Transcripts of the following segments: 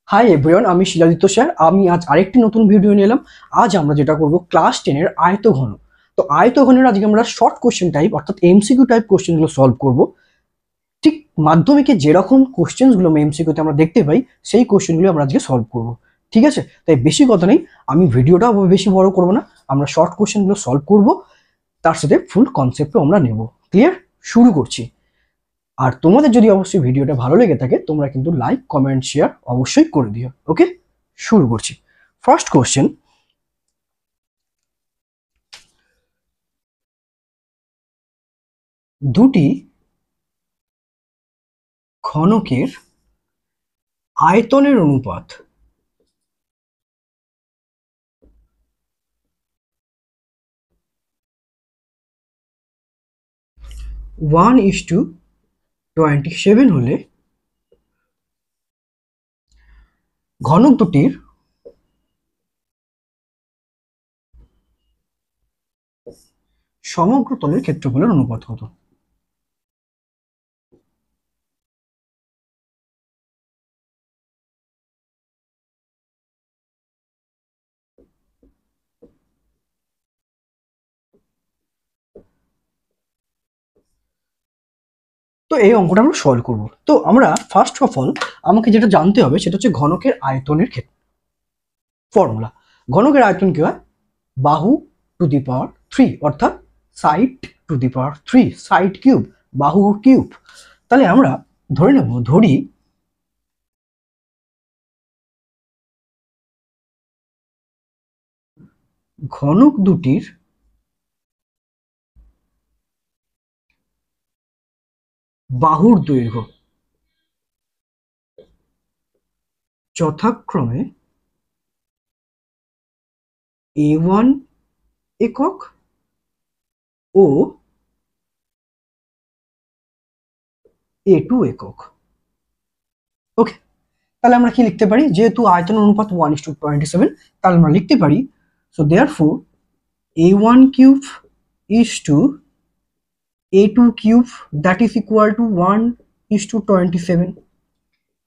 Hi everyone, আমি Siladitya sir. আমি আজ আরেকটি নতুন ভিডিও নিয়ে এলাম। আজ আমরা যেটা করব ক্লাস 10-এর আয়তঘন। তো আয়তঘনের আজকে আমরা শর্ট কোশ্চেন টাইপ অর্থাৎ এমসিকিউ টাইপ কোশ্চেনগুলো সলভ করব। ঠিক মাধ্যমিকে যেরকম কোশ্চেনগুলো এমসিকিউতে আমরা দেখতে পাই সেই কোশ্চেনগুলো আমরা আজকে সলভ করব। ঠিক আছে, তাই বেশি কথা নেই, আমি ভিডিওটা বেশি বড় করব না, আমরা শর্ট কোশ্চেনগুলো সলভ করব, তার সাথে ফুল কনসেপ্টও আমরা নেব। ক্লিয়ার? শুরু করছি। আর তোমাদের যদি অবশ্যই ভিডিওটা ভালো লেগে থাকে তোমরা কিন্তু লাইক কমেন্ট শেয়ার অবশ্যই করে দিও। ওকে, শুরু করছি। ফার্স্ট কোশ্চেন, দুটি ঘনকের আয়তনের অনুপাত ওয়ান ইস টু 27 হলে ঘনক দুটির সমগ্র তলের ক্ষেত্রফলের অনুপাত কত? তো এই অঙ্কটা আমরা সলভ করব। তো আমরা ফার্স্ট অফ অল আমাকে যেটা জানতে হবে সেটা হচ্ছে ঘনকের আয়তনের ক্ষেত্র ফর্মুলা। ঘনকের আয়তন কি হয়? বাহু টু দি পাওয়ার 3 অর্থাৎ side two the power 3, side cube, বাহু কিউব। তাহলে আমরা ধরে নেব, ধরি ঘনক দুটির বাহুর দৈর্ঘ্য যথাক্রমে A1 একক ও A2 একক। ওকে, তাহলে আমরা কি লিখতে পারি? যেহেতু আয়তন অনুপাত 1:27, তাহলে আমরা লিখতে পারি so therefore A1 cube is to A2 cube that is equal to 1:27।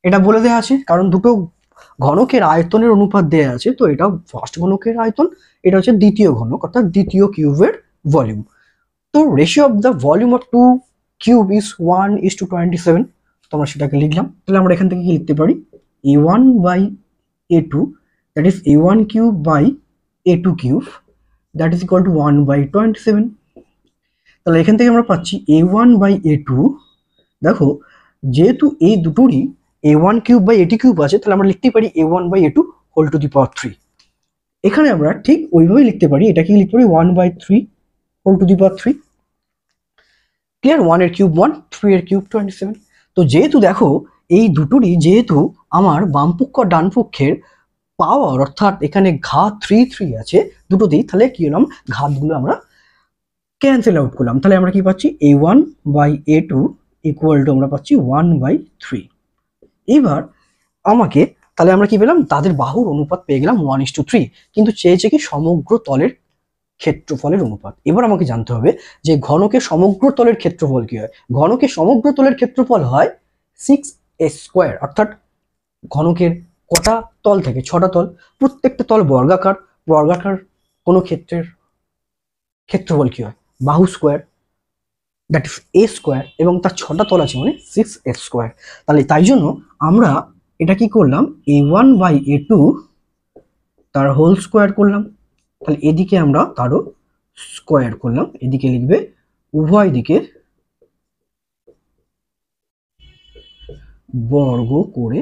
এটা বলে দেওয়া আছে কারণ দুটো ঘনকের আয়তনের অনুপাত দেওয়া আছে। তো এটা ফার্স্ট ঘনকের আয়তন, এটা হচ্ছে দ্বিতীয় ঘনক অর্থাৎ দ্বিতীয় কিউবের ভলিউম। তো ratio of the volume of two cube is 1:27। তো আমরা সেটাকে লিখলাম। তাহলে আমরা এখান থেকে কি লিখতে পারি? A1 by A2 that is A1 cube by A2 cube that is equal to 1/27। তাহলে এখান থেকে আমরা পাচ্ছি A1 বাই A2। দেখো, যেহেতু এই দুটোরই A1 cube by A2 cube আছে, তাহলে আমরা লিখতে পারি A1 by A2 whole to the power 3। এখানে আমরা ঠিক ওইভাবেই লিখতে পারি, এটাকে লিখতে পারি 1/3 whole to the power 3। Clear? 1 এর কিউব 1, 3 এর কিউব 27। তো যেহেতু দেখো এই দুটোরই যেহেতু আমার বামপক্ষ আর ডান পক্ষের পাওয়ার অর্থাৎ এখানে ঘাত 3 আছে দুটোতেই, তাহলে কি হলাম, ঘাতগুলো আমরা ক্যান্সেল আউট করলাম। তাহলে আমরা কি পাচ্ছি? A1 by A2 equal to আমরা পাচ্ছি 1/3। এবার আমাকে, তাহলে আমরা কি পেলাম? তাদের বাহুর অনুপাত পেয়ে গেলাম 1:3, কিন্তু চেয়েছে কি সমগ্র তলের ক্ষেত্রফলের অনুপাত। এবার আমাকে জানতে হবে যে ঘনকের সমগ্র তলের ক্ষেত্রফল কি হয়। ঘনকের সমগ্র তলের ক্ষেত্রফল হয় 6s², অর্থাৎ ঘনকের কটা তল থেকে? 6টা তল, প্রত্যেকটা তল বর্গাকার। বর্গাকার কোনো ক্ষেত্রের ক্ষেত্রফল কি হয়? বাহু স্কোয়ার, দ্যাট ইজ A², এবং তার 6টা তল আছে মানে 6s²। তাহলে তাই জন্য আমরা এটা কি করলাম? A1 বাই A2 তার হোল স্কোয়ার করলাম। তাহলে এদিকে আমরা তারও স্কোয়ার করলাম। এদিকে লিখবে উভয় দিকে বর্গ করে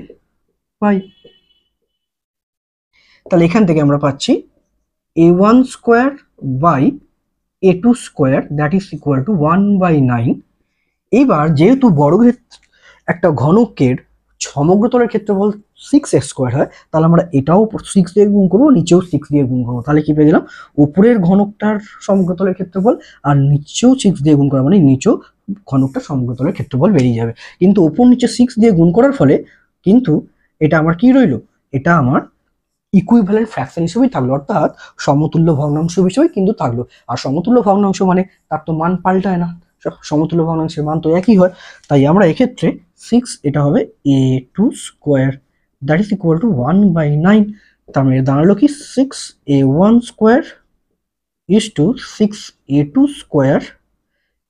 পাই। তাহলে এখান থেকে আমরা পাচ্ছি A1 square by A2 square that is equal to 1/9। এবার যেহেতু একটা ঘনকের সমগ্রতলের ক্ষেত্রফল 6s² হয়, তাহলে আমরা এটাও 6 দিয়ে গুণ করবো, নিচেও 6 দিয়ে গুণ করবো। তাহলে কি পেয়ে গেলাম? উপরের ঘনকটার সমগ্রতলের ক্ষেত্রফল আর নিচেও 6 দিয়ে গুণ করা মানে নিচেও ঘনকটার সমগ্রতলের ক্ষেত্রফল বেরিয়ে যাবে। কিন্তু উপর নিচে 6 দিয়ে গুণ করার ফলে কিন্তু এটা আমার কি রইলো? এটা আমার ইকুইভ্যালেন্ট ফ্র্যাকশন হিসেবেই থাকলো, অর্থাৎ সমতুল্য ভগ্নাংশ হিসেবেই কিন্তু থাকলো। আর সমতুল্য ভগ্নাংশ মানে তার তো মান পাল্টায় না, সমতুল্য ভগ্নাংশের মান তো একই হয়। তাই আমরা এক্ষেত্রে 6, এটা হবে A2 square that is equal to 1/9। তার মানে দাঁড়ালো কি 6a1 square is to 6a2 square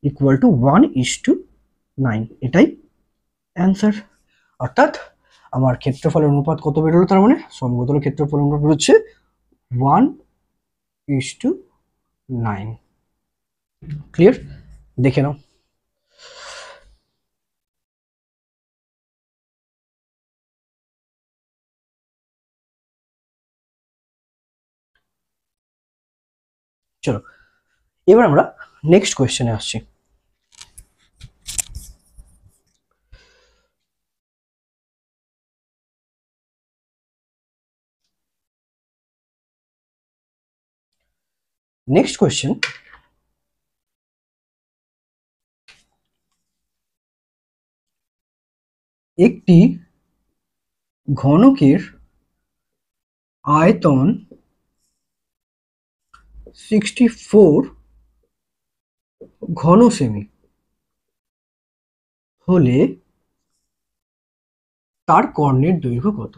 equal to 1:9। এটাই অ্যান্সার। অর্থাৎ আমার ক্ষেত্রফলের অনুপাত কত বেরোলো, তার মানে সমতলের ক্ষেত্রফলের অনুপাত বেরোচ্ছে 1:9। ক্লিয়ার? দেখে নাও। চলো এবার আমরা নেক্সট কোয়েশ্চেনে আসছি। নেক্সট কোয়েশ্চেন, একটি ঘনকের আয়তন 64 ঘন সেমি হলে তার কর্ণের দৈর্ঘ্য কত?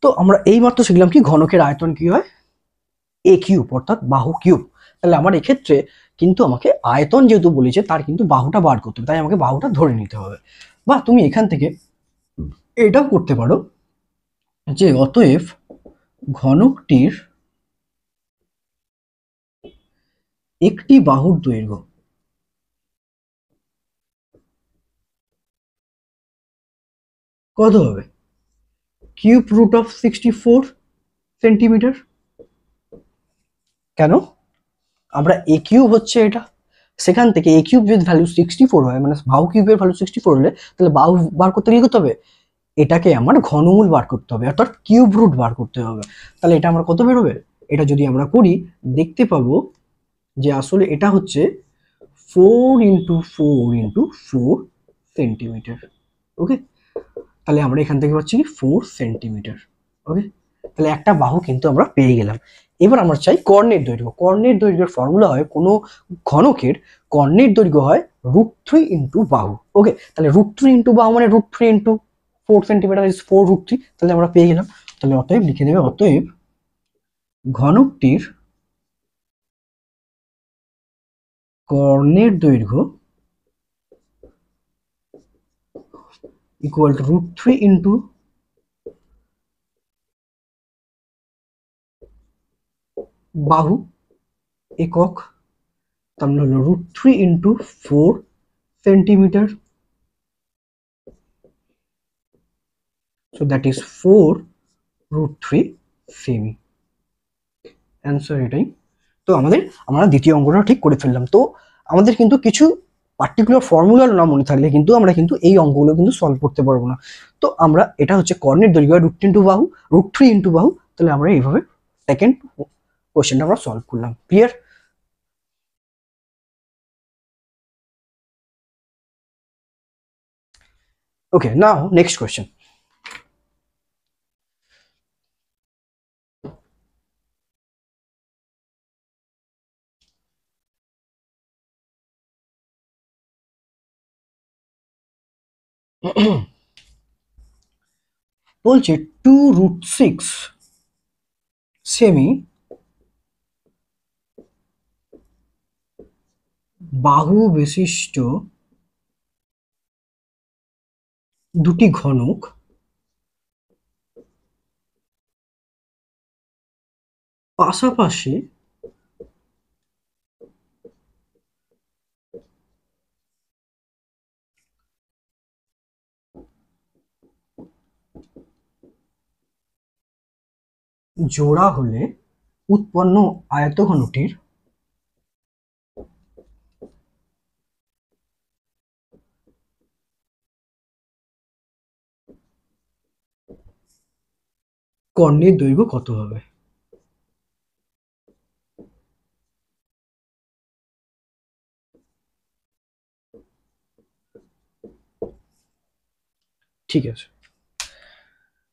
তো আমরা এইমাত্র শিখলাম কি ঘনকের আয়তন কি হয়, এ কিউব, অর্থাৎ বাহু কিউব। তাহলে আমার এক্ষেত্রে কিন্তু আমাকে আয়তন যেহেতু বলেছে তার কিন্তু বাহুটা বার করতে হবে, তাই আমাকে বাহুটা ধরে নিতে হবে। বা তুমি এখান থেকে এটাও করতে পারো যে অতএব ঘনকটির একটি বাহুর দৈর্ঘ্য কত হবে? Cube root of 64 centimetre. কেন? আমরা এ কিউব হচ্ছে এটা, সেখান থেকে এ কিউব যদি ভ্যালু 64 হয়, মানে বাহু কিউবের ভ্যালু 64 হলে, তাহলে বাহু বার করতে গেলে করতে হবে এটাকে আমার ঘনমূল বার করতে হবে, অর্থাৎ কিউব রুট বার করতে হবে। তাহলে এটা আমরা কত বেরোবে? এটা যদি আমরা করি দেখতে পাবো যে আসলে এটা হচ্ছে 4 × 4 × 4 সেন্টিমিটার। ওকে, তাহলে আমরা এখান থেকে পাচ্ছি 4 সেন্টিমিটার। ওকে, তাহলে একটা বাহু কিন্তু আমরা পেয়ে গেলাম। এবার আমরা চাই কর্ণের দৈর্ঘ্য। কর্ণের দৈর্ঘ্যের ফর্মুলা হয় কোনো ঘনকের কর্ণের দৈর্ঘ্য হয় √3 ইন্টু বাহু। ওকে, তাহলে √3 ইন্টু বাহু মানে √3 ইন্টু 4 সেন্টিমিটার ইজ 4√3। তাহলে আমরা পেয়ে গেলাম। তাহলে অতএব লিখে দেবে অতএব ঘনকটির কর্ণের দৈর্ঘ্য ইকুয়াল টু √3 ইন্টু বাহু একক, তার মানে হলো √3 into 4 centimetre. So that is 4√3 semi. Answer এটাই। তো আমরা দ্বিতীয় অঙ্কটা ঠিক করে ফেললাম। তো আমাদের কিন্তু কিছু পার্টিকুলার ফর্মুলা না মনে থাকলে কিন্তু আমরা কিন্তু এই অঙ্কগুলো কিন্তু সলভ করতে পারবো না। তো আমরা এটা হচ্ছে কর্ণের দৈর্ঘ্য √3 ইন্টু বাহু, √3 ইন্টু বাহু। তাহলে আমরা এইভাবে সেকেন্ড কোশ্চেনটা আমরা সলভ করলাম। ক্লিয়ার? ওকে, নাও নেক্সট কোশ্চেন। বলছে 2√6 সেমি বাহু বিশিষ্ট দুটি ঘনক পাশাপাশি জোড়া হলে উৎপন্ন আয়তঘনটির কর্ণের দৈর্ঘ্য কত হবে? ঠিক আছে,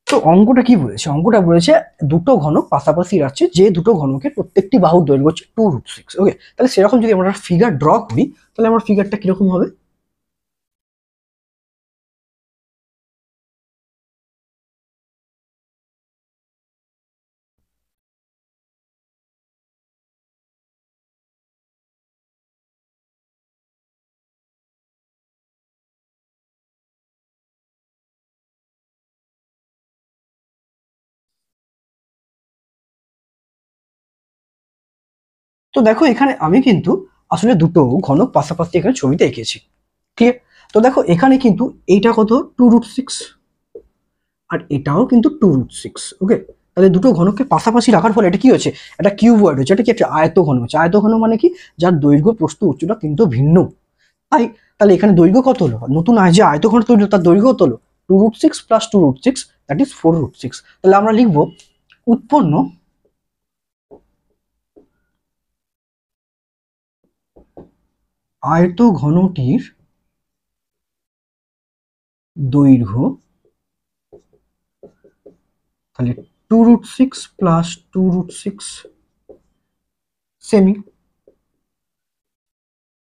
তো অঙ্কটা কি বলেছে? অঙ্কটা বলেছে দুটো ঘনক পাশাপাশি আছে, যে দুটো ঘনকের প্রত্যেকটি বাহুর দৈর্ঘ্য হচ্ছে 2√6। ওকে, তাহলে সেরকম যদি আমরা ফিগার ড্র করি তাহলে আমার ফিগারটা কিরকম হবে? তো দেখো এখানে আমি কিন্তু আসলে দুটো ঘনক পাশাপাশি এখানে ছবিতে এঁকেছি। ক্লিয়ার? তো দেখো এখানে কিন্তু এইটা কত, 2√6, আর এটাও কিন্তু 2√6। ওকে, তাহলে দুটো ঘনককে পাশাপাশি রাখার ফলে এটা কি হচ্ছে, একটা কিউবয়েড হচ্ছে, এটা কি একটা আয়তঘন হচ্ছে। আয়তঘন মানে কি, যার দৈর্ঘ্য প্রস্থ উচ্চতা কিন্তু ভিন্ন। তাই তাহলে এখানে দৈর্ঘ্য কত হলো, নতুন যে আয়তঘন তৈরি হলো তার দৈর্ঘ্য কত হলো, 2√6 প্লাস 2√6, দ্যাট ইজ 4√6। তাহলে আমরা লিখবো উৎপন্ন আয়তঘনটির দৈর্ঘ্য, তাহলে 2√6 প্লাস 2√6 সেমি,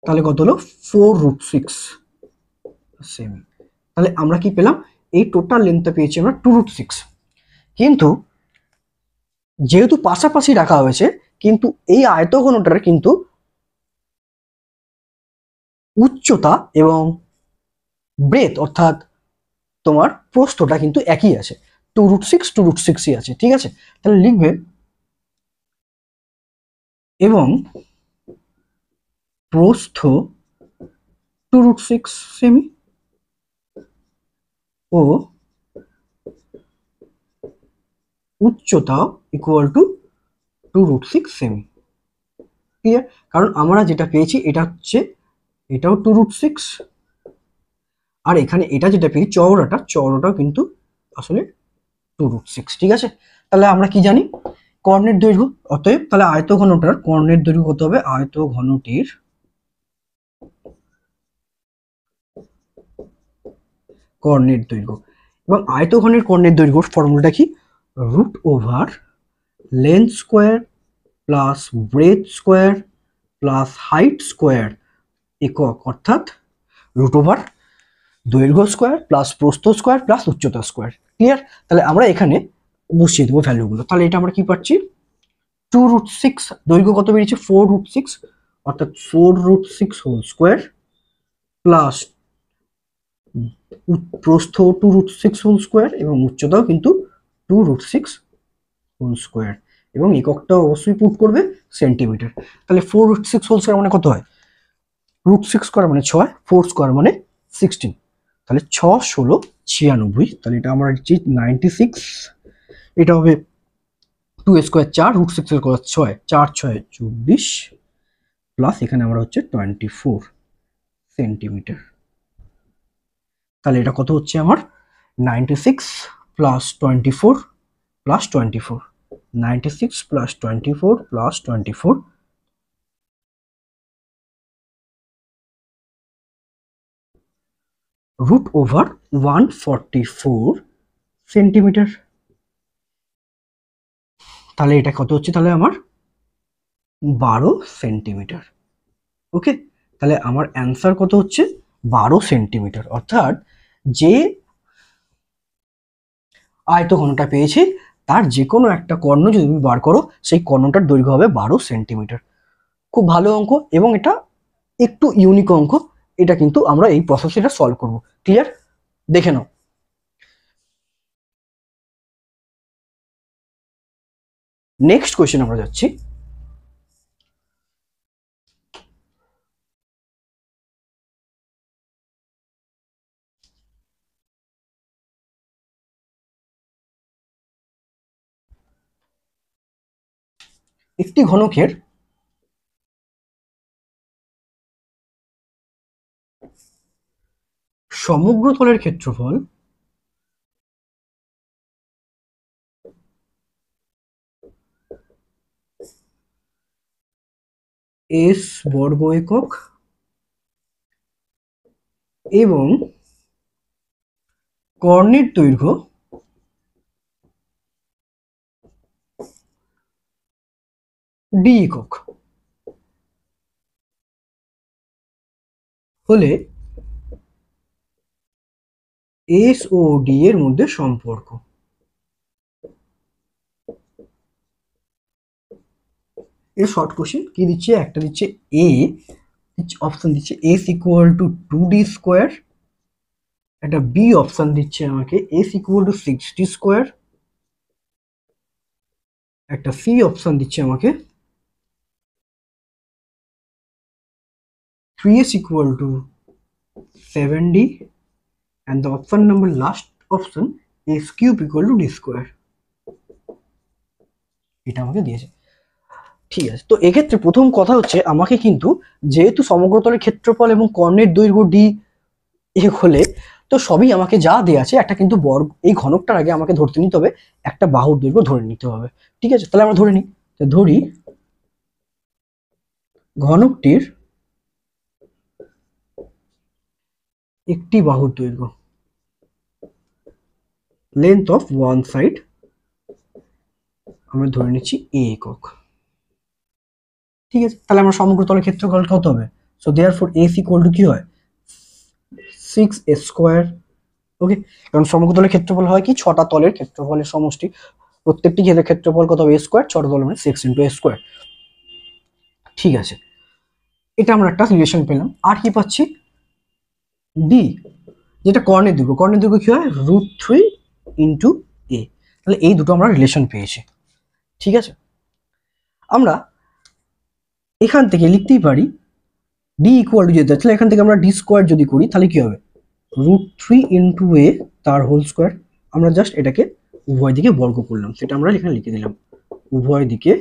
তাহলে কত হলো 4√6 সেমি। তাহলে আমরা কি পেলাম, এই টোটাল লেন্থটা পেয়েছি আমরা 2√6। কিন্তু যেহেতু পাশাপাশি রাখা হয়েছে, কিন্তু এই আয়তঘনটার কিন্তু উচ্চতা এবং ব্রেথ অর্থাৎ তোমার প্রস্থটা কিন্তু একই আছে, 2√6 আছে। ঠিক আছে, তাহলে লিখবে এবং প্রস্থ 2√6 সেমি ও উচ্চতা ইকুয়াল টু 2√6 সেমি। ক্লিয়ার? কারণ আমরা যেটা পেয়েছি এটা হচ্ছে, এটাও 2√6, আর এখানে এটা যেটা পেয়েছি চওড়াটাও কিন্তু আসলে 2√6। ঠিক আছে, তাহলে আমরা কি জানি, কর্ণের দৈর্ঘ্য। অতএব তাহলে আয়তঘনটার কর্ণের দৈর্ঘ্য কত হবে, আয়তঘনটির কর্ণের দৈর্ঘ্য, এবং আয়তঘনের কর্ণের দৈর্ঘ্যর ফর্মুলাটা কি, √ওভার length square plus breadth square plus height square একক, অর্থাৎ √ওভার দৈর্ঘ্য স্কোয়ার প্লাস প্রস্থ স্কোয়ার প্লাস উচ্চতা স্কোয়ার। ক্লিয়ার? তাহলে আমরা এখানে বসিয়ে দেবো ভ্যালুগুলো। তাহলে এটা আমরা কি পাচ্ছি, 2√6, দৈর্ঘ্য কত বেরিয়েছে 4√6, অর্থাৎ 4√6 হোল স্কোয়ার প্লাস প্রস্থ 2√6 হোল স্কোয়ার এবং উচ্চতাও কিন্তু 2√6 হোল স্কোয়ার, এবং এককটা অবশ্যই পুট করবে সেন্টিমিটার। তাহলে 4√6 হোল স্কোয়ার মানে কত হয়, √6 স্কোয়ার মানে 6, 4 স্কোয়ার মানে 16, তাহলে 6 × 16 = 96। তাহলে এটা আমরা লিখছি 96। এটা হবে 2 স্কোয়ার 4, √6 এর কথা 6, 4 6 24, প্লাস এখানে আমরা হচ্ছে 24 সেন্টিমিটার। তাহলে এটা কত হচ্ছে আমার, 96 plus 24 plus 24, 96 plus 24 plus 24, √over 144 centimetre. তাহলে এটা কত হচ্ছে, তাহলে আমার 12 সেন্টিমিটার। ওকে, তাহলে আমার অ্যান্সার কত হচ্ছে, 12 সেন্টিমিটার। অর্থাৎ যে আয়তঘনটা পেয়েছি তার যে কোনো একটা কর্ণ যদি তুমি বার করো, সেই কর্ণটার দৈর্ঘ্য হবে 12 সেন্টিমিটার। খুব ভালো অঙ্ক, এবং এটা একটু ইউনিক অঙ্ক। এটা কিন্তু আমরা এই প্রসেসে এটা সলভ করবো। ক্লিয়ার? দেখে নাও। নেক্সট কোয়েশ্চেন আমরা যাচ্ছি। একটি ঘনকের সমগ্র তলের ক্ষেত্রফল s বর্গ একক এবং কর্ণের দৈর্ঘ্য ডি একক হলে এস ও ডি এর মধ্যে সম্পর্ক। এর শর্ট কোশ্চেন কি দিচ্ছে, একটা দিচ্ছে এ, অপশন দিচ্ছে S equal to 2d square, একটা বি অপশন দিচ্ছে আমাকে S equal two 6d square, একটা সি অপশন দিচ্ছে আমাকে 3s equal to 7d, and the option number last option is cube equal to d square. এটা আমাকে দিয়েছে। ঠিক আছে, তো এক্ষেত্রে প্রথম কথা হচ্ছে আমাকে কিন্তু যেহেতু সমগ্রতলের ক্ষেত্রফল এবং কর্ণের দৈর্ঘ্য ডি হলে তো সবই আমাকে যা দেওয়া আছে একটা কিন্তু বর্গ, এই ঘনকটার আগে আমাকে ধরতে নিতে হবে একটা বাহুর দৈর্ঘ্য ধরে নিতে হবে। ঠিক আছে, তাহলে আমরা ধরে নিই, ধরি ঘনকটির একটি বাহুর দৈর্ঘ্য লেন্থ অফ ওয়ান সাইড আমরা ধরে নিচ্ছি এ একক। ঠিক আছে, তাহলে আমরা সমগ্রতলের ক্ষেত্রফল কত হবে, so therefore S equal two কি হয় 6s স্কোয়ার। ওকে, কারণ সমগ্রতলের ক্ষেত্রফল হয় কি ছটা তলের ক্ষেত্রফলের সমষ্টি, প্রত্যেকটি ঘেরের ক্ষেত্রফল কত হবে স্কোয়ার, ছটা তল মানে 6 ইন্টু স্কোয়ার। ঠিক আছে, এটা আমরা একটা রিলেশন পেলাম। আর কি পাচ্ছি, ডি যেটা কর্ণের দৈর্ঘ্য, কর্ণের দৈর্ঘ্য কি হয় √3 ইন্টু এ, তাহলে এই দুটো আমরা রিলেশন পেয়েছি। ঠিক আছে, আমরা এখান থেকে লিখতেই পারি ডি ইকুয়াল টু, যেতে তাহলে এখান থেকে আমরা ডি স্কোয়ার যদি করি তাহলে কি হবে √3 ইন্টু এ তার হোল স্কোয়ার। আমরা জাস্ট এটাকে উভয় দিকে বর্গ করলাম, সেটা আমরা এখানে লিখে দিলাম, উভয় দিকে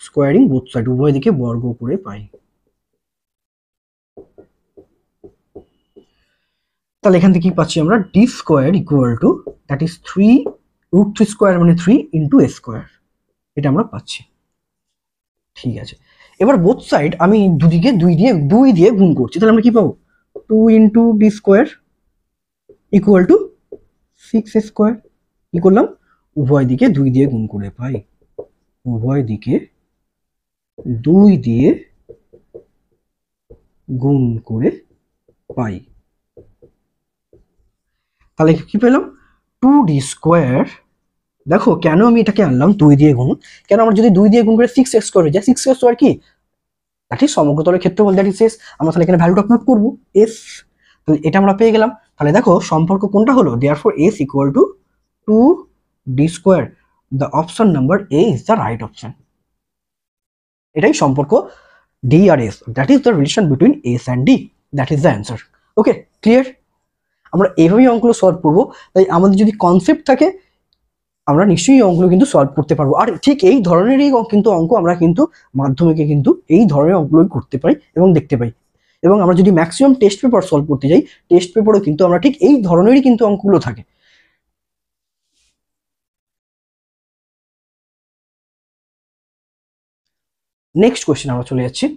স্কোয়ারিং বোথ সাইড, উভয় দিকে বর্গ করে পাই। তাহলে এখান থেকে কি পাচ্ছি আমরা D square equal to that is 3 √3 square মানে 3 ইন্টু এ স্কোয়ার, এটা আমরা পাচ্ছি। ঠিক আছে, এবার বোথ সাইড আমি দুদিকে দুই দিয়ে গুণ করছি, তাহলে আমরা কি পাবো 2 into D square equal two 6 square. কি করলাম, উভয় দিকে 2 দিয়ে গুণ করে পাই, উভয় দিকে 2 দিয়ে গুণ করে পাই। তাহলে কি পেলাম 2d স্কোয়ার। দেখো কেন আমি এটাকে আনলাম 2 দিয়ে গুণ, কেন আমরা যদি 2 দিয়ে গুণ করে 6x স্কোয়ার হয়ে যায়, 6x স্কোয়ার কি দ্যাট ইজ সমগ্রতলের ক্ষেত্রফল, দ্যাট ইজ এস। আমরা তাহলে এখানে ভ্যালুটা পুট করবো এস, তাহলে এটা আমরা পেয়ে গেলাম। তাহলে দেখো সম্পর্ক কোনটা হলো, therefore S equal to 2d square, the option number A is the right option. এটাই সম্পর্ক ডি আর S, that is the relation between S and D, that is the answer. Okay, clear? আমরা এইভাবেই অঙ্কগুলো সলভ করবো, তাই আমাদের যদি কনসেপ্ট থাকে আমরা নিশ্চয়ই অঙ্কগুলো কিন্তু সলভ করতে পারবো। আর ঠিক এই ধরনেরই কিন্তু অঙ্ক আমরা কিন্তু মাধ্যমিকে কিন্তু এই ধরনের অঙ্কগুলো করতে পারি এবং দেখতে পাই। এবং আমরা যদি ম্যাক্সিমাম টেস্ট পেপার সলভ করতে যাই, টেস্ট পেপারও কিন্তু আমরা ঠিক এই ধরনেরই কিন্তু অঙ্কগুলো থাকে। নেক্সট কোয়েশ্চেন আমরা চলে যাচ্ছি।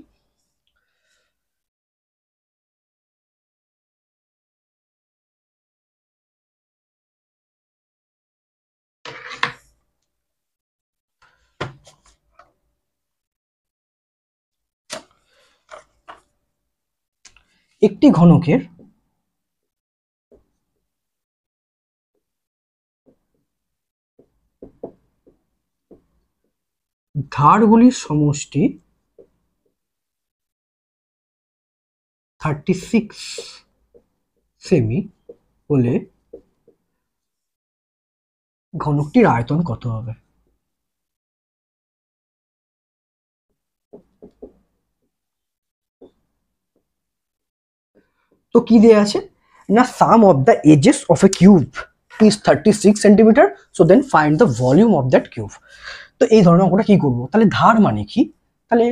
একটি ঘনকের ধারগুলির সমষ্টি 36 সেমি হলে ঘনকটির আয়তন কত হবে? তো কি দেয়া আছে না, sum of the edges of a cube is 36 centimetre, so then find the volume of that cube. তো এই ধরনের অঙ্কটা কি করবো, তাহলে ধার মানে কি, তাহলে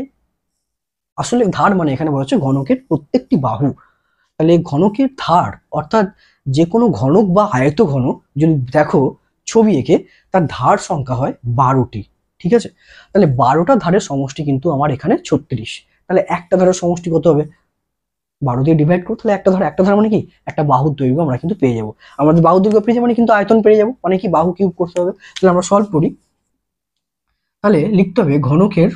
আসলে ধার মানে এখানে বলা হচ্ছে ঘনকের প্রত্যেকটি বাহু, তাহলে ঘনকের ধার অর্থাৎ যে কোনো ঘনক বা আয়ত ঘনক যদি দেখো ছবি এঁকে তার ধার সংখ্যা হয় 12টি। ঠিক আছে, তাহলে 12টা ধারের সমষ্টি কিন্তু আমার এখানে 36, তাহলে একটা ধারের সমষ্টি কত হবে 12 দিয়ে ডিভাইড করো, তাহলে একটা ধার মানে কি একটা বাহুর দৈর্ঘ্য আমরা কিন্তু পেয়ে যাবো। আমাদের বাহুর দৈর্ঘ্য পেয়ে যাবো মানে কিন্তু আয়তন পেয়ে যাবো, মানে কি বাহু কিউব করতে হবে। তাহলে আমরা সলভ করি, তাহলে লিখতে হবে ঘনকের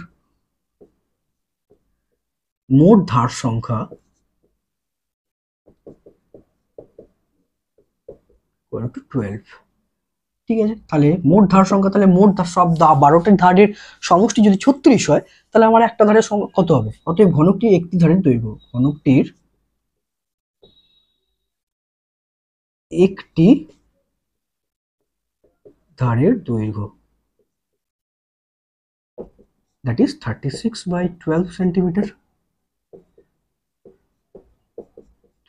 মোট ধার সংখ্যা equal to 12। ঠিক আছে, তাহলে মোট ধার সংখ্যা, তাহলে মোট ধার সব 12টি ধারের সমষ্টি যদি 36 হয়, তাহলে আমার একটা ধারের কত হবে? অতএব ঘনকটির একটি ধারের দৈর্ঘ্য, ঘনকটির একটি ধারের দৈর্ঘ্য, দ্যাট ইজ 36/12 সেন্টিমিটার,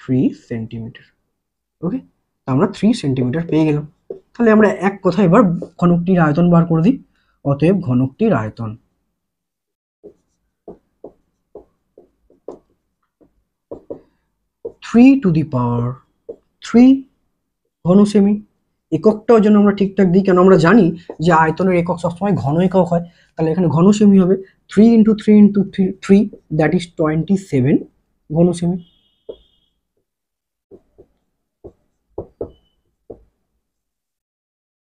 3 সেন্টিমিটার। ওকে, আমরা 3 সেন্টিমিটার পেয়ে গেলাম। তাহলে আমরা এক কথা এবার ঘনকটির আয়তন বার করে দিই। অতএব ঘনকটির আয়তন 3 ঘন সেমি। এককটাও যেন আমরা ঠিকঠাক দিই, কেন আমরা জানি যে আয়তনের একক সবসময় ঘন একক হয়। তাহলে এখানে ঘন সেমি হবে 3 × 3 × 3, দ্যাট ইজ 27 ঘন সেমি।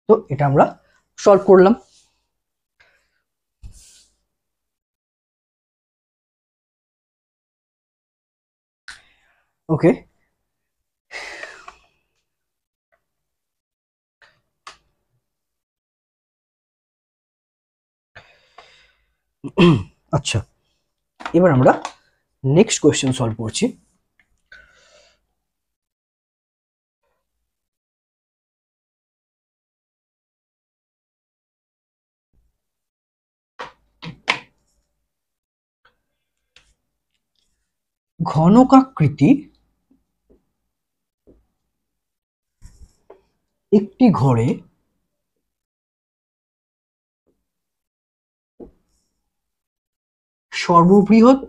তো এটা আমরা সলভ করলাম। ওকে, আচ্ছা, এবার আমরা নেক্সট কোয়েশ্চেন সলভ করছি। ঘনকাকৃতি একটি ঘরে সর্ববৃহৎ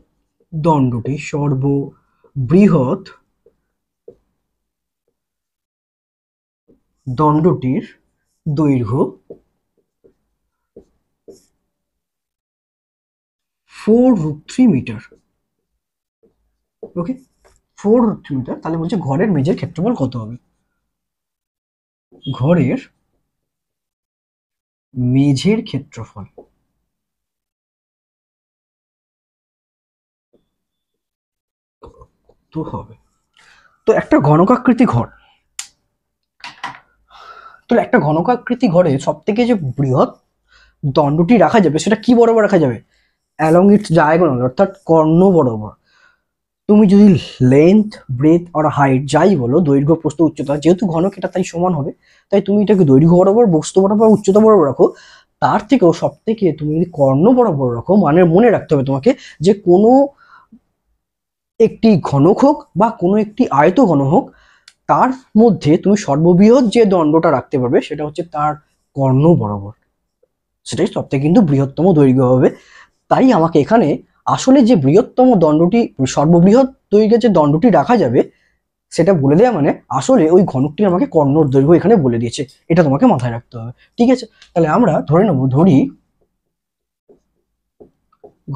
দণ্ডটির দৈর্ঘ্য 4√3 মিটার। ওকে, 4√3 মিটার। তাহলে বলছে ঘরের মেঝের ক্ষেত্রফল কত হবে? ঘরের মেঝের ক্ষেত্রফল তো হবে, তো একটা ঘনকাকৃতি ঘর, তো একটা ঘনকাকৃতি ঘরে সব থেকে যে বৃহৎ দণ্ডটি রাখা যাবে সেটা কি বরাবর রাখা যাবে? অ্যালং ইটস ডায়াগোনাল, অর্থাৎ কর্ণ বরাবর। তুমি যদি লেন্থ, ব্রেথ আর হাইট যাই বলো, দৈর্ঘ্য, প্রস্থ, উচ্চতা, যেহেতু ঘনক এটা তাই সমান হবে, তাই তুমি এটাকে দৈর্ঘ্য বরাবর, বস্তু বরাবর, উচ্চতা বরাবর রাখো। তার থেকেও সব থেকে তুমি যদি কর্ণ বরাবর রাখো, মানে মনে রাখতে হবে তোমাকে যে কোনো একটি ঘনক হোক বা কোনো একটি আয়ত ঘন হোক, তার মধ্যে তুমি সর্ববৃহৎ যে দণ্ডটা রাখতে পারবে সেটা হচ্ছে তার কর্ণ বরাবর, সেটাই সব থেকে কিন্তু বৃহত্তম দৈর্ঘ্য হবে। তাই আমাকে এখানে আসলে যে বৃহত্তম দণ্ডটি, সর্ববৃহৎ দৈর্ঘ্যের যে দণ্ডটি রাখা যাবে সেটা বলে দেওয়া মানে আসলে ওই ঘনকটি আমাকে কর্ণর দৈর্ঘ্য এখানে বলে দিয়েছে, এটা তোমাকে মাথায় রাখতে হবে। ঠিক আছে, তাহলে আমরা ধরে নেব, ধরি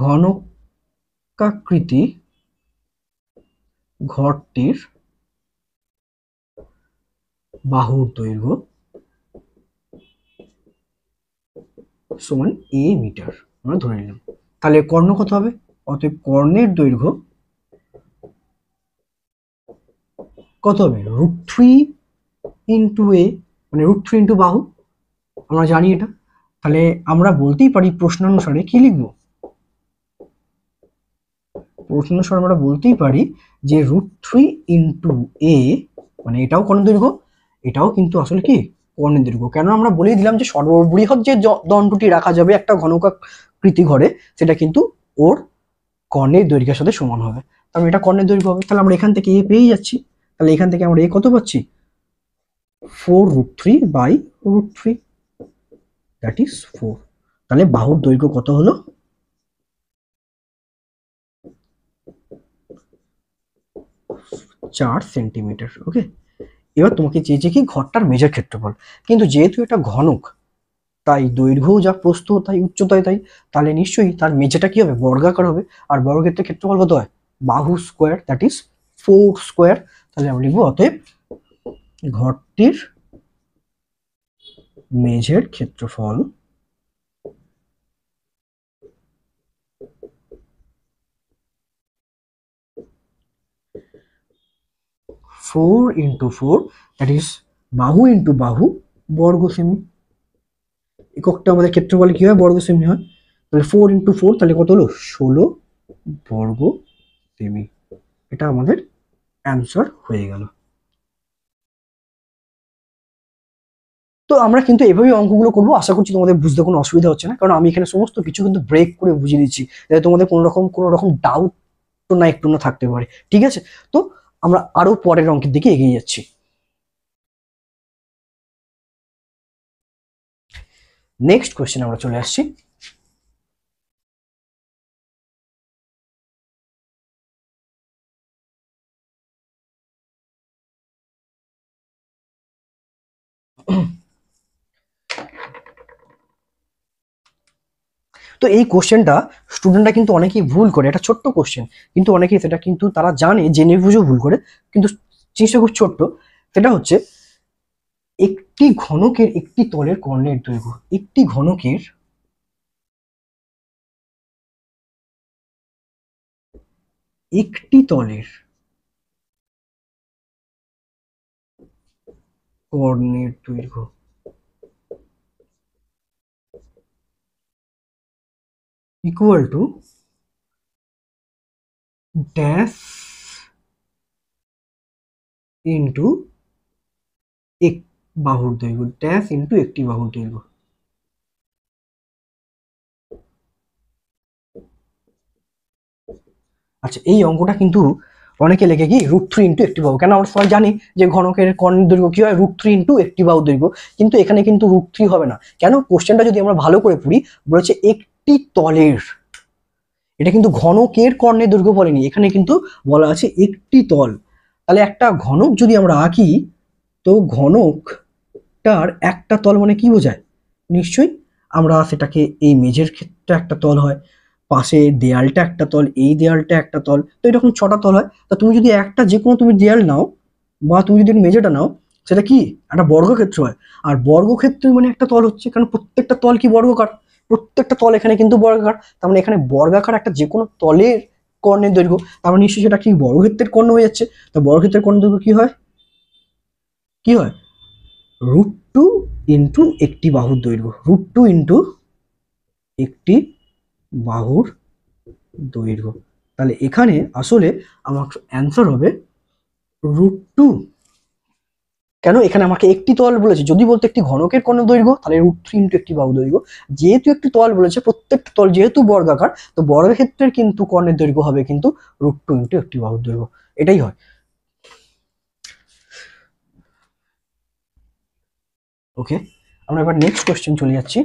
ঘনকাকৃতি ঘরটির বাহুর দৈর্ঘ্য সমান a মিটার, আমরা ধরে নিলাম। তাহলে কর্ণ কত হবে? অতএব কর্ণের দৈর্ঘ্য কত হবে? √3 ইন্টু a, মানে √3 ইন্টু বাহু, আমরা জানি এটা। তাহলে আমরা বলতেই পারি প্রশ্নানুসারে কি লিখবো? প্রশ্নানুসারে আমরা বলতেই পারি যে √3 ইন্টু a, মানে এটাও কর্ণের দৈর্ঘ্য, এটাও কিন্তু আসলে কি কর্ণের দৈর্ঘ্য। কেন আমরা বলেই দিলাম যে সর্ববৃহৎ যে দণ্ডটি রাখা যাবে একটা ঘনকাকৃতি ঘরে, সেটা কিন্তু ওর কর্ণের দৈর্ঘ্যের সাথে সমান হবে। তাহলে এটা কর্ণের দৈর্ঘ্য হবে। তাহলে আমরা এখান থেকে এ পেয়ে যাচ্ছি। তাহলে এখান থেকে আমরা এ কত পাচ্ছি? 4√3/√3, দ্যাট ইজ 4। তাহলে বাহুর দৈর্ঘ্য কত হলো? 4 সেন্টিমিটার। ওকে, এবার তোমাকে চেয়েছে কি ঘরটার মেঝের ক্ষেত্রফল, কিন্তু যেহেতু এটা ঘনক তাই দৈর্ঘ্য যা, প্রস্থ তাই, উচ্চতায় তাই, তাহলে নিশ্চয়ই তার মেঝেটা কি হবে? বর্গাকার হবে। আর বর্গক্ষেত্রের ক্ষেত্রফল কত হয়? বাহু স্কোয়ার, দ্যাট ইজ 4 স্কোয়ার। তাহলে আমরা লিখবো অতএব ঘরটির মেঝের ক্ষেত্রফল 4 × 4, দ্যাট ইজ বাহু ইন্টু বাহু বর্গ সেমি। এককটা আমাদের ক্ষেত্রফলে কি হয়, বর্গ সেমি হয়। তাহলে 4 × 4 তাহলে কত হলো, 16 বর্গ সেমি। এটা আমাদের অ্যান্সার হয়ে গেল। তো আমরা কিন্তু এভাবেই অঙ্কগুলো করবো। আশা করছি তোমাদের বুঝতে কোনো অসুবিধা হচ্ছে না, কারণ আমি এখানে সমস্ত কিছু কিন্তু ব্রেক করে বুঝিয়ে দিচ্ছি, যাতে তোমাদের কোনো রকম ডাউট তো না একটু না থাকতে পারে। ঠিক আছে, তো আমরা আরো পরের অঙ্কের দিকে এগিয়ে যাচ্ছি। নেক্সট কোয়েশ্চেন আমরা চলে আসছি। তো এই কোশ্চেনটা স্টুডেন্টরা কিন্তু অনেকেই ভুল করে, এটা ছোট্ট কোশ্চেন, কিন্তু অনেকেই সেটা কিন্তু তারা জানে, জেনে বুঝেও ভুল করে, কিন্তু জিনিসটা খুব ছোট্ট। সেটা হচ্ছে একটি ঘনকের একটি তলের কর্ণের দৈর্ঘ্য, একটি ঘনকের একটি তলের কর্ণের দৈর্ঘ্য ইকুয়াল টু ড্যাশ ইন্টু এক বাহুর দৈর্ঘ্য, ড্যাশ ইন্টু একটি বাহুর দৈর্ঘ্য। আচ্ছা, এই অঙ্কটা কিন্তু অনেকে লেখে কি √3 × একটি বাহু, কেন আমরা সবাই জানি যে ঘনকের কর্ণের দৈর্ঘ্য কি হয়, √3 × একটি বাহু দৈর্ঘ্য, কিন্তু এখানে কিন্তু √3 হবে না। কেন, কোশ্চেনটা যদি আমরা ভালো করে পড়ি, বলেছে একটি তলের, এটা কিন্তু ঘনকের কর্ণের দৈর্ঘ্য বলেনি, এখানে কিন্তু বলা আছে একটি তল। তাহলে একটা ঘনক যদি আমরা আঁকি, তো ঘনকটার একটা তল মানে কি বোঝায়, নিশ্চয়ই আমরা সেটাকে, এই মেঝের ক্ষেত্রে একটা তল হয়, পাশে দেয়ালটা একটা তল, এই দেয়ালটা একটা তল, তো এরকম 6টা তল হয়। তা তুমি যদি একটা যে কোনো তুমি দেয়াল নাও, বা তুমি যদি মেঝেটা নাও, সেটা কি একটা বর্গক্ষেত্র হয়। আর বর্গক্ষেত্র মানে একটা তল হচ্ছে, কারণ প্রত্যেকটা তল কি বর্গাকার, প্রত্যেকটা তল এখানে কিন্তু বর্গাকার। তার মানে এখানে বর্গাকার একটা যে কোনো তলের কর্ণের দৈর্ঘ্য, তার মানে নিশ্চয়ই সেটা কি বর্গক্ষেত্রের কর্ণ হয়ে যাচ্ছে। তো বর্গক্ষেত্রের কর্ণ দৈর্ঘ্য কি হয়, কি হয়, √2 × একটি বাহুর দৈর্ঘ্য, √2 × একটি বাহুর দৈর্ঘ্য। তাহলে এখানে আসলে আমার অ্যান্সার হবে √2। কেন, এখানে আমাকে একটি তল বলেছে, যদি বলতো একটি ঘনকের কোণ দৈর্ঘ্য, তাহলে √3 × একটি বাহু দৈর্ঘ্য। যেহেতু একটি তল বলেছে, প্রত্যেকটা তল যেহেতু বর্গাকার, তো বর্গক্ষেত্রের কিন্তু কর্ণের দৈর্ঘ্য হবে কিন্তু √2 × একটি বাহুর দৈর্ঘ্য, এটাই হয়। ওকে, আমরা এবার নেক্সট কোশ্চেন চলে যাচ্ছি।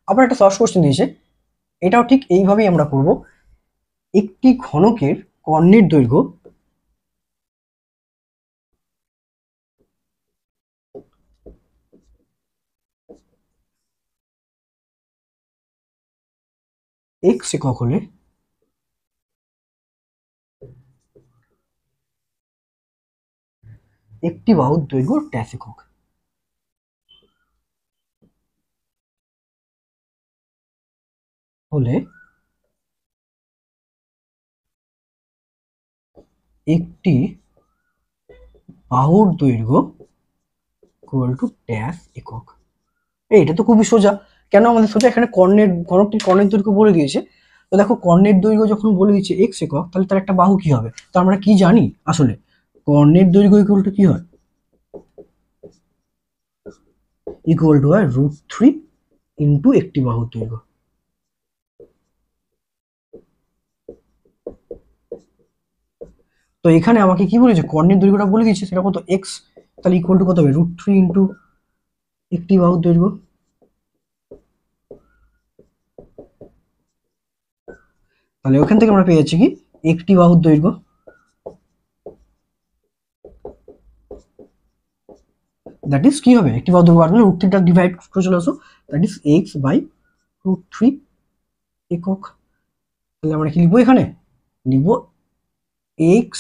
আবার একটা সহজ কোশ্চেন দিয়েছে, এটাও ঠিক এইভাবেই আমরা করব। একটি ঘনকের কর্ণের দৈর্ঘ্য x একক হলে একটি বাহুর দৈর্ঘ্য ড্যাশ একক হলে একটি বাহুর দৈর্ঘ্য ইকুয়াল টু ড্যাশ একক। এটা তো খুবই সোজা। কেন আমাদের সোজা, এখানে ঘনকটির কর্ণের দৈর্ঘ্য বলে দিয়েছে। তো দেখো, কর্ণের দৈর্ঘ্য যখন বলে দিয়েছে এক্স একক, তাহলে তার একটা বাহু কি হবে, তো আমরা কি জানি আসলে, কর্ণের দৈর্ঘ্য ইকুয়াল টু কি হয়, ইকুয়াল টু হয় √3 × একটি বাহুর দৈর্ঘ্য। তো এখানে আমাকে কি বলেছে, কর্ণের দৈর্ঘ্যটা বলে দিয়েছে, সেটা কত, এক্স, তাহলে ইকুয়াল টু কত হবে, √3 × একটি বাহুর দৈর্ঘ্য। তাহলে ওখান থেকে আমরা পেয়ে যাচ্ছি কি, একটি বাহুর দৈর্ঘ্য, দ্যাট ইজ কি হবে, একটি বাহুর দৈর্ঘ্য বার করলে √3টা ডিভাইড করে চলে আসো, দ্যাট ইজ x/√3 একক। তাহলে আমরা কি লিখবো, এখানে লিখবো x/,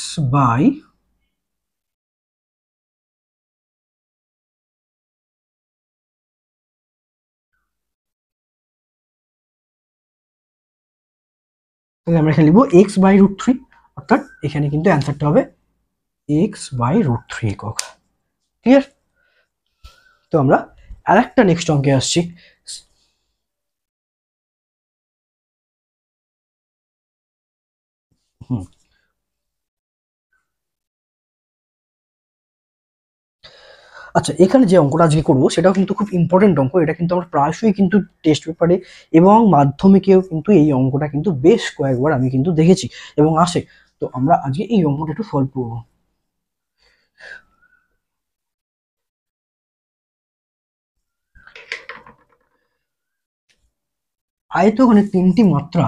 তাহলে আমরা এখানে লিখবো x/√3, অর্থাৎ এখানে কিন্তু অ্যান্সারটা হবে x/√3 একক। ক্লিয়ার? তো আমরা আরেকটা নেক্সট অঙ্কে আসছি। আচ্ছা, এখানে যে অঙ্কটা আজকে করবো সেটাও কিন্তু খুব ইম্পর্টেন্ট অঙ্ক। এটা কিন্তু আমরা প্রায়শই কিন্তু টেস্ট পেপারে এবং মাধ্যমিকেও কিন্তু এই অঙ্কটা কিন্তু বেশ কয়েকবার আমি কিন্তু দেখেছি এবং আসে। তো আমরা আজকে এই অঙ্কটা একটু সলভ করবো। আয়তঘনের তিনটি মাত্রা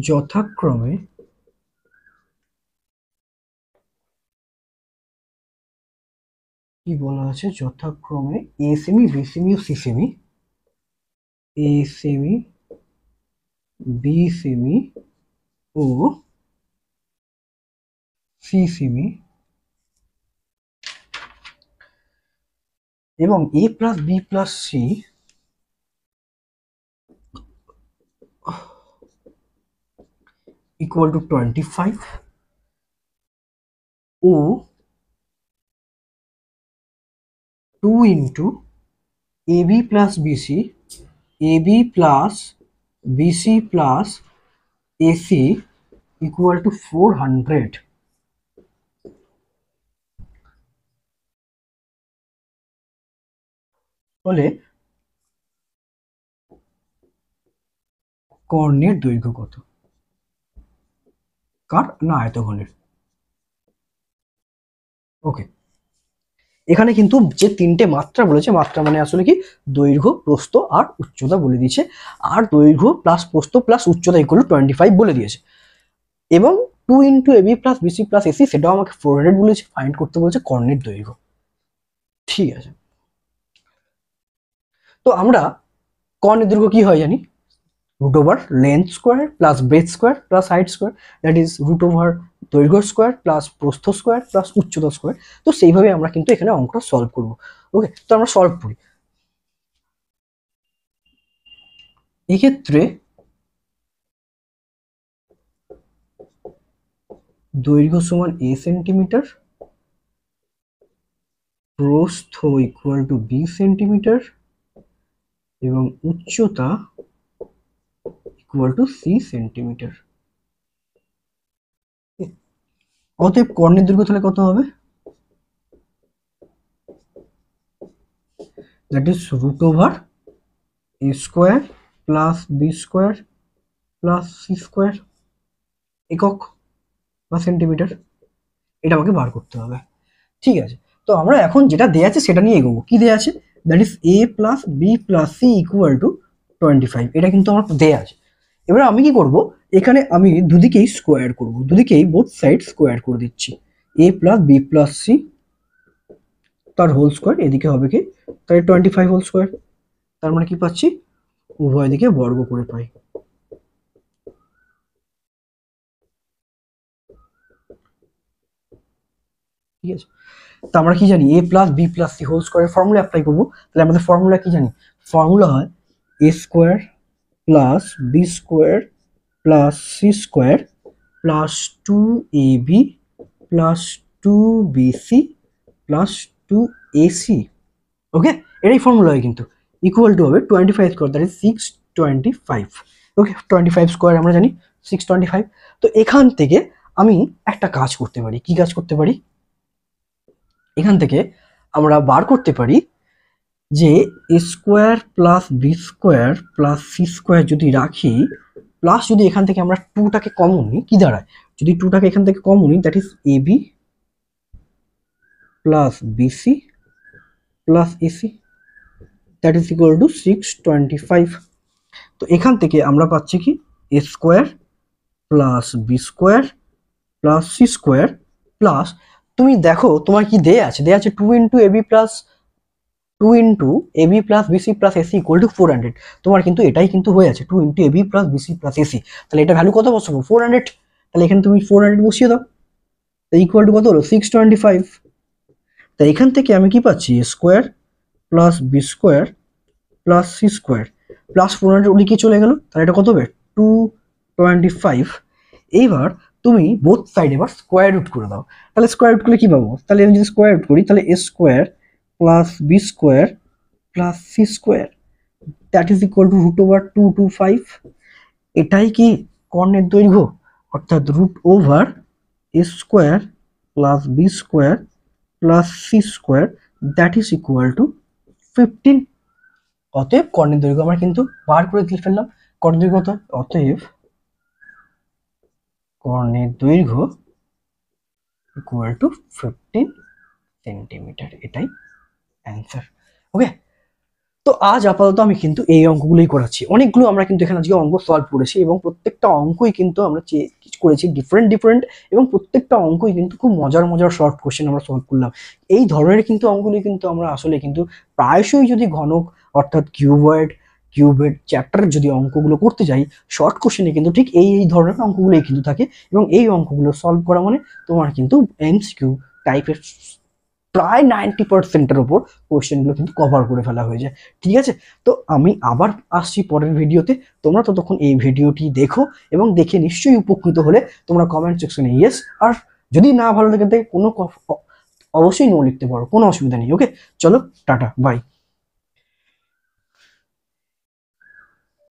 যথাক্রমে কি বলা আছে, যথাক্রমে এ সেমি, বি সেমি ও সি সেমি, এ সেমি, বি সেমি ও সি সেমি এবং A plus B plus C equal to 25 ও 2 into AB plus BC, AB plus BC plus AC equal to 400 হলে কর্ণের দৈর্ঘ্য কত? কার না, আয়তঘনের। ওকে, এখানে কিন্তু যে তিনটে মাত্রা বলেছে, মাত্রা মানে আসলে কি, দৈর্ঘ্য, প্রস্থ আর উচ্চতা বলে দিয়েছে। আর দৈর্ঘ্য প্লাস প্রস্থ প্লাস উচ্চতা ইকুয়াল টু 25 বলে দিয়েছে। এবং 2 into AB plus BC plus AC সেটাও আমাকে 400 বলেছে, ফাইন্ড করতে বলছে কর্ণের দৈর্ঘ্য। ঠিক আছে, তো আমরা কর্ণের দৈর্ঘ্য কি হয় জানি, root over length square plus breadth square plus height square, that is root over দৈর্ঘ্য স্কোয়ার প্লাস প্রস্থ স্কোয়ার প্লাস উচ্চতা স্কোয়ার। তো সেইভাবে আমরা কিন্তু এখানে অঙ্কটা সলভ করবো। ওকে, তো আমরা সলভ করি। এক্ষেত্রে দৈর্ঘ্য সমান a সেন্টিমিটার, প্রস্থ ইকুয়াল টু b সেন্টিমিটার এবং উচ্চতা ইকুয়াল টু c সেন্টিমিটার। অতএব কর্ণের দৈর্ঘ্য তাহলে কত হবে, that is root over a square plus b square plus c square একক বা সেন্টিমিটার। এটা আমাকে বার করতে হবে। ঠিক আছে, তো আমরা এখন যেটা দেয়া আছে সেটা নিয়ে এগোবো। কি দেয়া আছে, that is a plus B plus C equal to 25। এটা কিন্তু আমার দেয়া আছে। এবার আমি কি করব, এখানে আমি দুদিকেই স্কোয়ার করব, দুদিকেই বোথ সাইড স্কোয়ার করে দিচ্ছি। a plus B plus C তার হোল স্কোয়ার, এদিকে হবে কি, তাই 25 হোল স্কোয়ার। তার মানে কি পাচ্ছি, উভয় দিকে বর্গ করে পাই। ঠিক আছে, তো আমরা কি জানি, a plus B plus C whole স্কোয়ারের ফর্মুলা অ্যাপ্লাই করবো। তাহলে আমাদের ফর্মুলা কি জানি, ফর্মুলা হয় a square plus B square plus C square plus 2ab plus 2bc plus 2ac। Okay, এটাই ফর্মুলা হয় কিন্তু, ইকুয়াল টু হবে 25 square, that is 625। Okay, 25 square আমরা জানি 625। তো এখান থেকে আমি একটা কাজ করতে পারি। কি কাজ করতে পারি, এখান থেকে আমরা বার করতে পারি যে A square plus B square plus C square যদি রাখি, প্লাস যদি এখান থেকে আমরা 2টাকে কমন নিই, কি দাঁড়ায়, যদি 2টাকে এখান থেকে কমন নিই, that is AB plus BC plus AC, that is equal to 625। তো এখান থেকে আমরা পাচ্ছি কি, A square plus B square plus C square plus, তুমি দেখো তোমার কি দেয়া আছে, দেয়া আছে 2 into AB plus 2 into AB plus BC plus AC equal to 400। তোমার কিন্তু এটাই কিন্তু হয়ে আছে 2 into AB plus BC plus AC. তাহলে এটা ভ্যালু কত বসাবো, 400। তাহলে এখানে তুমি 400 বসিয়ে দাও, ইকুয়াল টু কত হলো, 625। তাই এখান থেকে আমি কি পাচ্ছি, A square plus B square plus C square plus 400 ওদিকে চলে গেল, তাহলে এটা কত হবে 225। এইবার তুমি বোথ সাইড এবার স্কোয়ার রুট করে দাও, তাহলে স্কোয়ার রুট করলে কি পাবো, তাহলে আমি যদি স্কোয়ার রুট করি তাহলে A square plus B square plus C square that is equal to √225। এটাই কি কর্ণের দৈর্ঘ্য, অর্থাৎ √ওভার A square plus B square plus C square that is equal to 15। অতএব কর্ণের দৈর্ঘ্য আমরা কিন্তু বার করে দিয়ে ফেললাম। কর্ণের দৈর্ঘ্য কত, অতএব কর্ণের দৈর্ঘ্য ইকুয়াল টু 15 সেন্টিমিটার, এটাই অ্যান্সার। ওকে, তো আজ আপাতত আমি কিন্তু এই অঙ্কগুলোই করাচ্ছি। অনেকগুলো আমরা কিন্তু এখানে আজকে অঙ্ক সলভ করেছি এবং প্রত্যেকটা অঙ্কই কিন্তু আমরা করেছি ডিফারেন্ট ডিফারেন্ট, এবং প্রত্যেকটা অঙ্কই কিন্তু খুব মজার মজার শর্ট কোশ্চেন আমরা সলভ করলাম। এই ধরনের কিন্তু অঙ্কগুলি কিন্তু আমরা আসলে কিন্তু প্রায়শই যদি ঘনক অর্থাৎ কিউবেড চ্যাপ্টারের যদি অঙ্কগুলো করতে যাই, শর্ট কোশ্চেনে কিন্তু ঠিক এই ধরনের অঙ্কগুলোই কিন্তু থাকে, এবং এই অঙ্কগুলো সলভ করা মানে তোমার কিন্তু এমসিকিউ টাইপের প্রায় 90%-এর ওপর কোয়েশ্চেনগুলো কিন্তু কভার করে ফেলা হয়ে যায়। ঠিক আছে, তো আমি আবার আসছি পরের ভিডিওতে। তোমরা ততক্ষণ এই ভিডিওটি দেখো এবং দেখে নিশ্চয়ই উপকৃত হলে তোমরা কমেন্ট সেকশনে ইয়েস, আর যদি না ভালো লেগে থাকে কোনো অবশ্যই নো লিখতে পারো, কোনো অসুবিধা নেই। ওকে, চলো টাটা বাই।